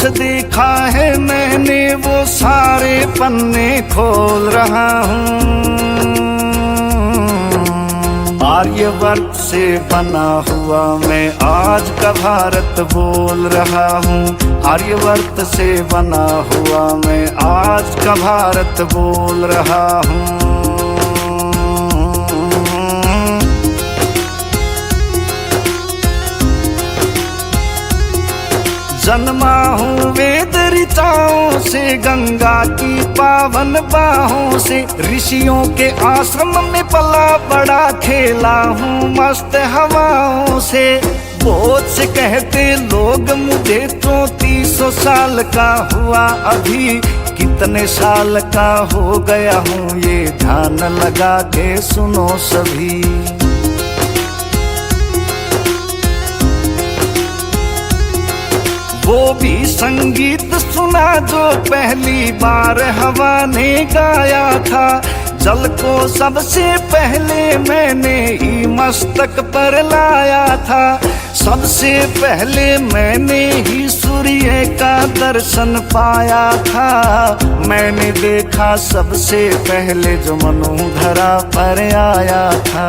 कुछ देखा है मैंने वो सारे पन्ने खोल रहा हूँ। आर्यवर्त से बना हुआ मैं आज का भारत बोल रहा हूँ। आर्यवर्त से बना हुआ मैं आज का भारत बोल रहा हूँ। जन्मा हूँ वेद ऋचाओं से, गंगा की पावन बाहों से, ऋषियों के आश्रम में पला बड़ा, खेला हूँ मस्त हवाओं से। बहुत से कहते लोग मुझे 3400 साल का हुआ अभी, कितने साल का हो गया हूँ ये ध्यान लगा के सुनो सभी। वो भी संगीत सुना जो पहली बार हवा ने गाया था। जल को सबसे पहले मैंने ही मस्तक पर लाया था। सबसे पहले मैंने ही सूर्य का दर्शन पाया था। मैंने देखा सबसे पहले जो मनु धरा पर आया था।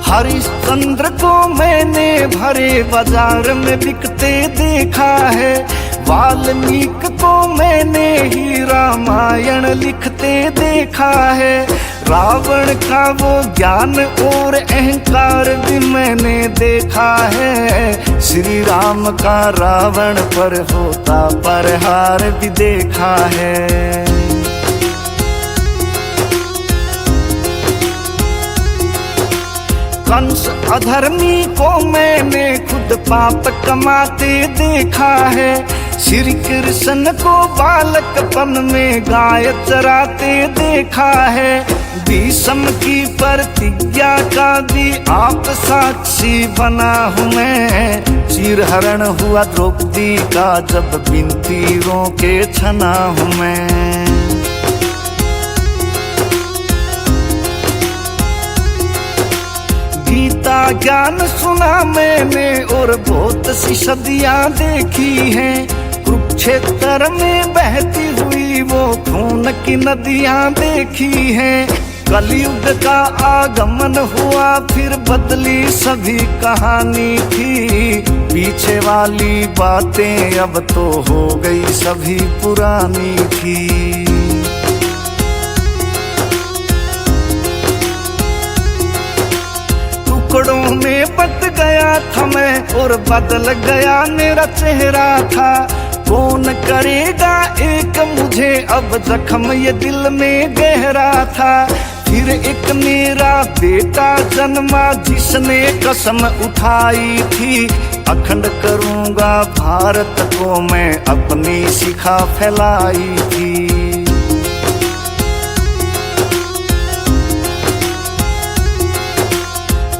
हरिश्चंद्र को मैंने भरे बाजार में बिकते देखा है। वाल्मीकि को मैंने ही रामायण लिखते देखा है। रावण का वो ज्ञान और अहंकार भी मैंने देखा है। श्री राम का रावण पर होता प्रहार भी देखा है। कंस अधर्मी को मैंने खुद पाप कमाते देखा है। श्री कृष्ण को बालकपन में गाय चराते देखा है। भीष्म की प्रतिज्ञा का भी आप साक्षी बना हूँ मैं। चीरहरण हुआ द्रौपदी का जब बिन तीरों के छना हूँ मैं। गीता ज्ञान सुना मैंने और बहुत सी सदियां देखी हैं। कुरुक्षेत्र में बहती हुई वो खून की नदियां देखी हैं। कलयुग का आगमन हुआ फिर बदली सभी कहानी थी। पीछे वाली बातें अब तो हो गई सभी पुरानी थी। टुकड़ों में बट गया था मैं और बदल गया मेरा चेहरा था। कौन करेगा एक मुझे अब जख्म ये दिल में गहरा था। फिर एक मेरा बेटा जन्मा जिसने कसम उठाई थी। अखंड करूंगा भारत को मैं अपनी शिखा फैलाई थी।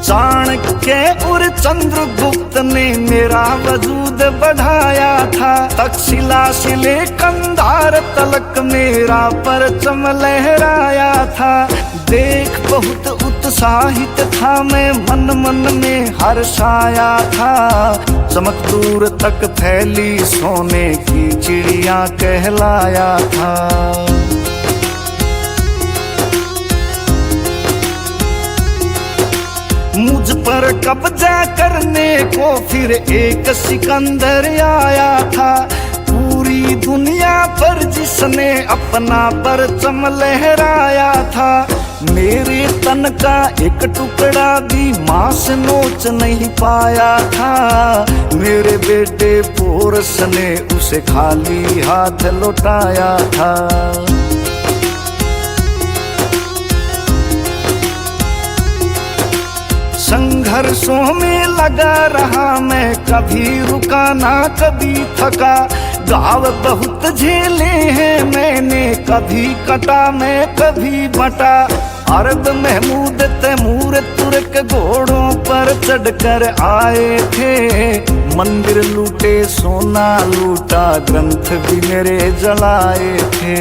चाणक्य और चंद्रगुप्त ने मेरा वजूद बढ़ाया था। तक्षशिला से ले कंधार तलक मेरा परचम लहराया था। देख बहुत उत्साहित था मैं, मन मन में हर्षाया था। चमक दूर तक फैली सोने की चिड़िया कहलाया था। मुझ पर कब्जा करने को फिर एक सिकंदर आया था। पूरी दुनिया पर जिसने अपना परचम लहराया था। मेरे तन का एक टुकड़ा भी मांस नोच नहीं पाया था। मेरे बेटे पोरस ने उसे खाली हाथ लौटाया था। संघर्षों में लगा रहा मैं, कभी रुका ना कभी थका। गाँव बहुत झेले हैं मैंने, कभी कटा मैं कभी बटा। अरब महमूद तैमूर तुर्क घोड़ों पर चढ़कर आए थे। मंदिर लूटे सोना लूटा, ग्रंथ भी मेरे जलाए थे।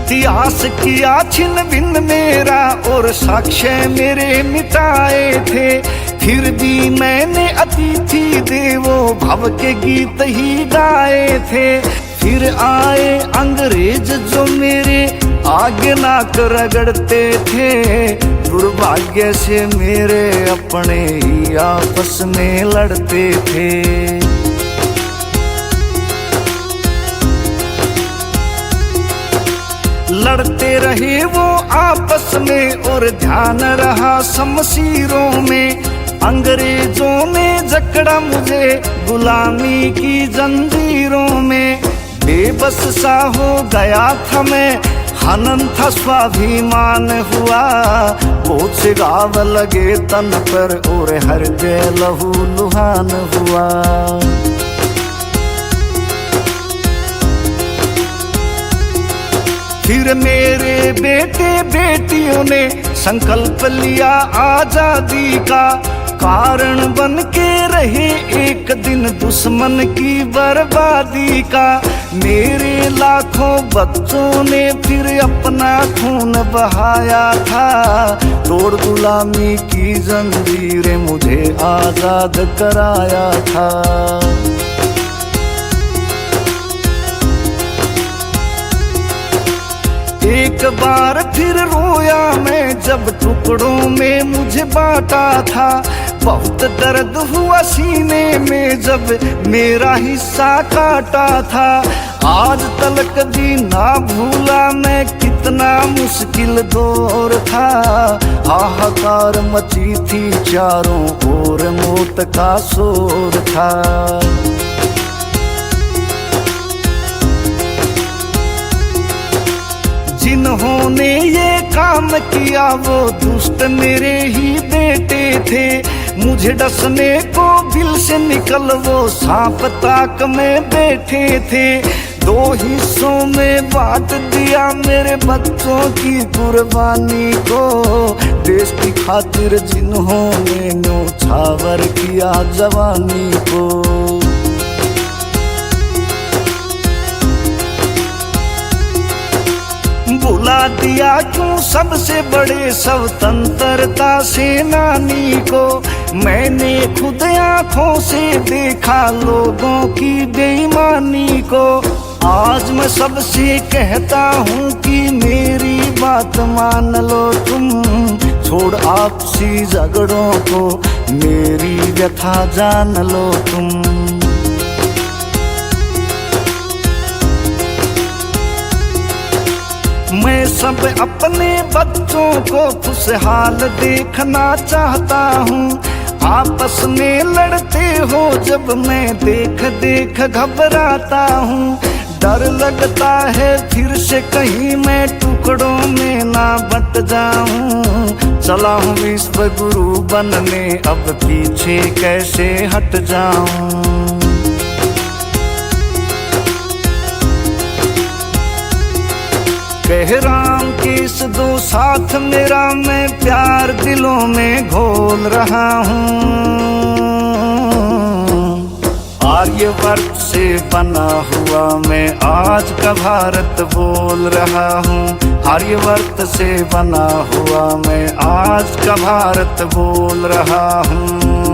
इतिहास किया छिन भिन्न मेरा और साक्ष्य मेरे मिटाए थे। फिर भी मैंने अतिथि देवो भव के गीत ही गाए थे। फिर आए अंग्रेज जो मेरे आगे नाक रगड़ते थे। दुर्भाग्य से मेरे अपने ही आपस में लड़ते थे। लड़ते रहे वो आपस में और ध्यान रहा शमशीरों में। अंग्रेजों ने जकड़ा मुझे गुलामी की जंजीरों में। बेबस सा हो गया था मैं, हनन था स्वाभिमान हुआ। बहुत से घाव लगे तन पर और हृदय लहू लुहान हुआ। फिर मेरे बेटे बेटियों ने संकल्प लिया आजादी का। कारण बन के रहे एक दिन दुश्मन की बर्बादी का। मेरे लाखों बच्चों ने फिर अपना खून बहाया था। तोड़ गुलामी की जंजीरें मुझे आजाद कराया था। एक बार फिर रोया मैं जब टुकड़ों में मुझे बांटा था। बहुत दर्द हुआ सीने में जब मेरा हिस्सा काटा था। आज तलक भी ना भूला मैं कितना मुश्किल दौर था। हाहाकार मची थी चारों ओर, मौत का शोर था। जिन्होंने ये काम किया वो दुष्ट मेरे ही बेटे थे। मुझे डसने को दिल से निकल वो सांप ताक में बैठे थे। दो हिस्सों में बांट दिया मेरे बच्चों की कुर्बानी को। देश की खातिर जिन्होंने न्योछावर किया जवानी को। बुला दिया क्यों सबसे बड़े स्वतंत्रता सेनानी को। मैंने खुद आंखों से देखा लोगों की बेईमानी को। आज मैं सबसे कहता हूँ कि मेरी बात मान लो तुम। छोड़ आपसी झगड़ों को, मेरी व्यथा जान लो तुम। मैं सब अपने बच्चों को खुशहाल देखना चाहता हूँ। आपस में लड़ते हो जब मैं देख देख घबराता हूँ। डर लगता है फिर से कहीं मैं टुकड़ों में ना बट जाऊं। चला हूँ विश्व गुरु बनने, अब पीछे कैसे हट जाऊं। कह राम किस दो साथ मेरा, मैं प्यार दिलों में घोल रहा हूँ। आर्यवर्त से बना हुआ मैं आज का भारत बोल रहा हूँ। आर्यवर्त से बना हुआ मैं आज का भारत बोल रहा हूँ।